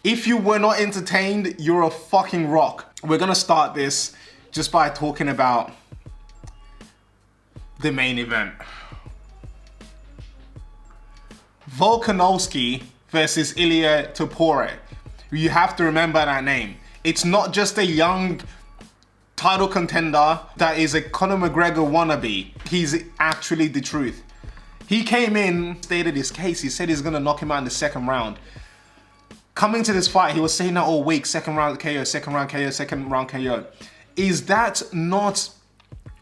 If you were not entertained, you're a fucking rock. We're gonna start this just by talking about the main event. Volkanovski versus Ilia Topuria. You have to remember that name. It's not just a young title contender that is a Conor McGregor wannabe. He's actually the truth. He came in, stated his case. He said he's gonna knock him out in the second round. Coming to this fight, he was saying that all week, second round KO, second round KO, second round KO. Is that not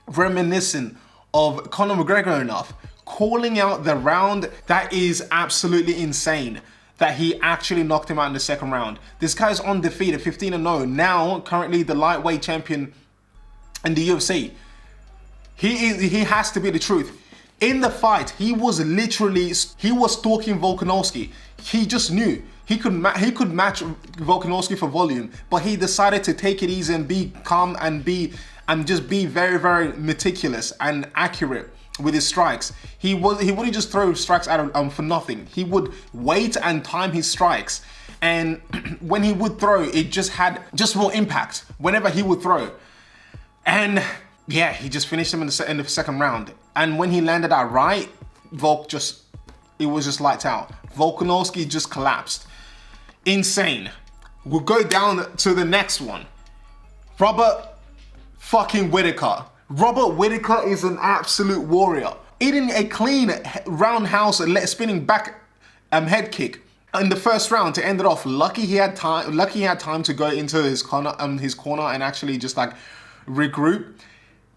reminiscent of Conor McGregor enough? Calling out the round, that is absolutely insane. That he actually knocked him out in the second round. This guy's undefeated, 15-0. Now, currently the lightweight champion in the UFC. He has to be the truth. In the fight, he was stalking Volkanovski. He just knew he could match Volkanovski for volume, but he decided to take it easy and be calm and just be very, very meticulous and accurate with his strikes. He wouldn't just throw strikes out for nothing. He would wait and time his strikes, and when he would throw, it just had more impact whenever he would throw. And yeah, he just finished him in the second round. And when he landed that right, it was just lights out. Volkanovski just collapsed. Insane. We'll go down to the next one. Robert fucking Whittaker. Robert Whittaker is an absolute warrior. Eating a clean roundhouse spinning back head kick in the first round to end it off. Lucky he had time to go into his corner and actually just like regroup,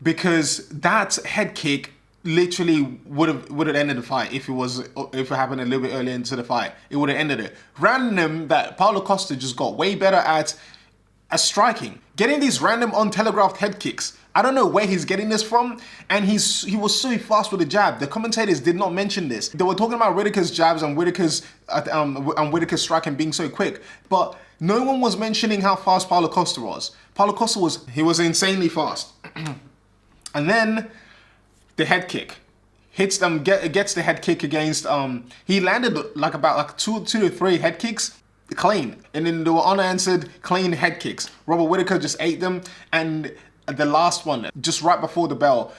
because that head kick literally would have ended the fight if it happened a little bit earlier into the fight. It would have ended it. Random that Paulo Costa just got way better at striking, getting these random untelegraphed head kicks. I don't know where he's getting this from, and he was so fast with the jab. The commentators did not mention this. They were talking about Whittaker's jabs and Whittaker's striking being so quick, but no one was mentioning how fast Paulo Costa was. Paulo Costa was insanely fast. And then the head kick gets the head kick against he landed about two to three head kicks clean, and then there were unanswered clean head kicks. Robert Whittaker just ate them, and the last one, just right before the bell,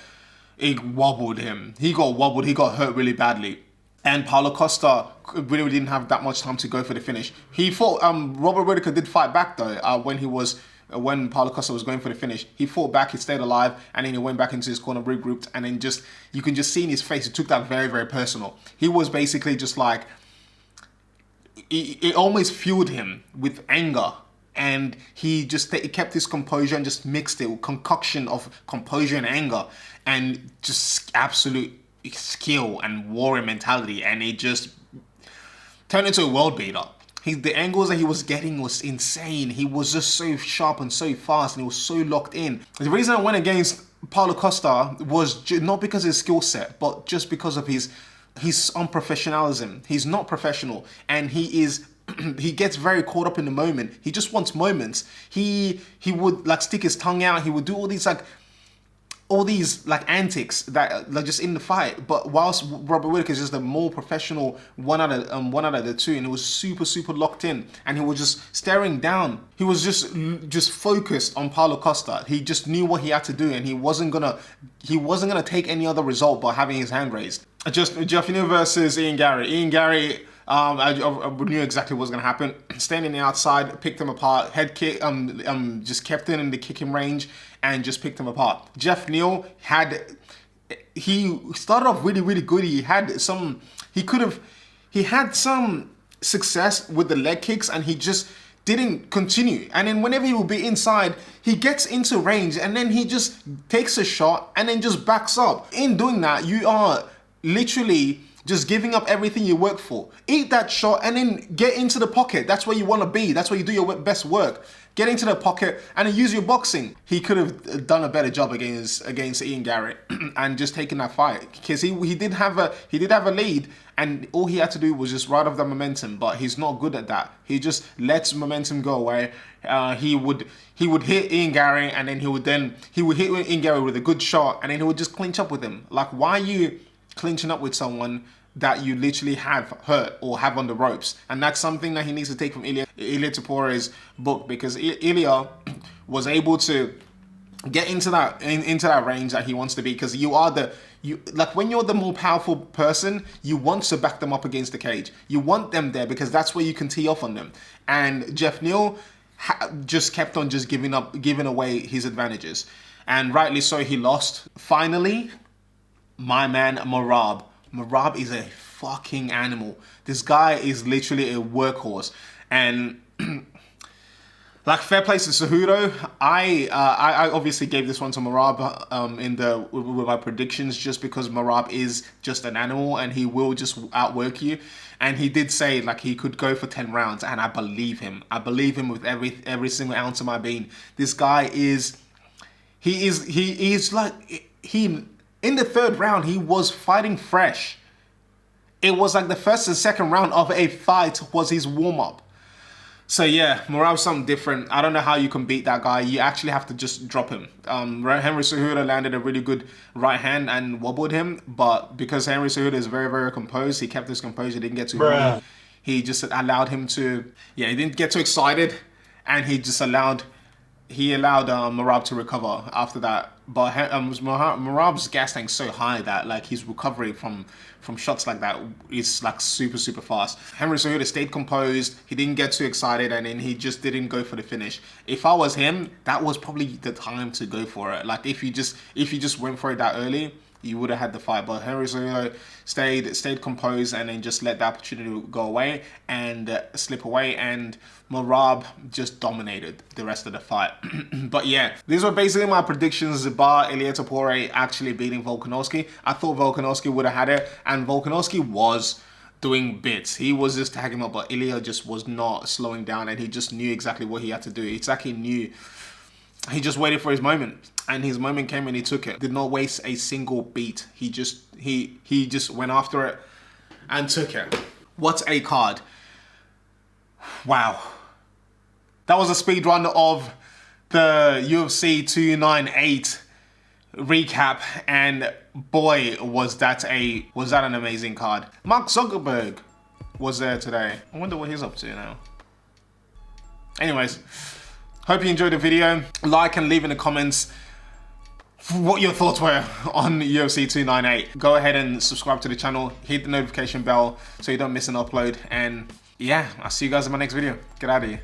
it wobbled him. He got wobbled, he got hurt really badly. And Paulo Costa really didn't have that much time to go for the finish. He fought, Robert Whittaker did fight back though, when Paulo Costa was going for the finish. He fought back, he stayed alive, and then he went back into his corner, regrouped, and then you can just see in his face, he took that very, very personal. He was basically just like, it almost fueled him with anger. And he kept his composure and just mixed it with concoction of composure and anger and just absolute skill and warrior mentality. And it just turned into a world beater. The angles that he was getting was insane. He was just so sharp and so fast, and he was so locked in. The reason I went against Paulo Costa was not because of his skill set, but just because of his unprofessionalism. He's not professional, and he gets very caught up in the moment. He just wants moments. He would like stick his tongue out. He would do all these antics that like just in the fight. But whilst Robert Whittaker is just a more professional one out of the two, and it was super, super locked in, and he was just staring down. He was just focused on Paulo Costa. He just knew what he had to do, and he wasn't gonna take any other result by having his hand raised. Just Jeff Neal versus Ian Gary. Ian Gary. I knew exactly what was going to happen. Standing outside, picked him apart. Head kick, just kept it in the kicking range and just picked him apart. Jeff Neal he started off really, really good. He had some success with the leg kicks, and he just didn't continue. And then whenever he would be inside, he gets into range, and then he just takes a shot and then just backs up. In doing that, you are literally just giving up everything you work for. Eat that shot and then get into the pocket. That's where you want to be. That's where you do your best work. Get into the pocket and then use your boxing. He could have done a better job against Ian Garrett and just taken that fight, because he did have a lead, and all he had to do was just ride off the momentum. But he's not good at that. He just lets momentum go away. He would hit Ian Garrett, and then he would hit Ian Garrett with a good shot, and then he would just clinch up with him. Like, why are you clinching up with someone that you literally have hurt or have on the ropes. And that's something that he needs to take from Ilia Topuria's book, because Ilia was able to get into that range that he wants to be, because like when you're the more powerful person, you want to back them up against the cage. You want them there because that's where you can tee off on them. And Jeff Neal just kept on just giving away his advantages, and rightly so. He lost. Finally, my man Merab. Merab is a fucking animal. This guy is literally a workhorse, and like, fair play to Cejudo. I obviously gave this one to Merab with my predictions, just because Merab is just an animal and he will just outwork you. And he did say like he could go for 10 rounds, and I believe him. I believe him with every single ounce of my being. This guy is like, in the third round he was fighting fresh. It was like the first and second round of a fight was his warm-up. So yeah, Merab's something different. I don't know how you can beat that guy. You actually have to just drop him. Henry Cejudo landed a really good right hand and wobbled him, but because Henry Cejudo is very, very composed, he kept his composure. He didn't get too horny. He just allowed him to, he didn't get too excited, and he just allowed Merab to recover after that. But Merab's gas tank's so high that like his recovery from shots like that is like super, super fast. Henry Cejudo stayed composed. He didn't get too excited, and then he just didn't go for the finish. If I was him, that was probably the time to go for it. Like if you just went for it that early, you would have had the fight. But Henry Cejudo stayed composed, and then just let the opportunity go away and slip away, and Merab just dominated the rest of the fight. But yeah, these were basically my predictions bar Ilia Topuria actually beating Volkanovski. I thought Volkanovski would have had it, and Volkanovski was doing bits. He was just tagging him up, but Ilia just was not slowing down, and he just knew exactly what he had to do. It's like he knew. He just waited for his moment, and his moment came and he took it. Did not waste a single beat. He just went after it and took it. What a card. Wow. That was a speed run of the UFC 298 recap, and boy, was that an amazing card. Mark Zuckerberg was there today. I wonder what he's up to now. Anyways, hope you enjoyed the video. Like and leave in the comments what your thoughts were on UFC 298. Go ahead and subscribe to the channel, hit the notification bell so you don't miss an upload, and yeah, I'll see you guys in my next video. Get out of here.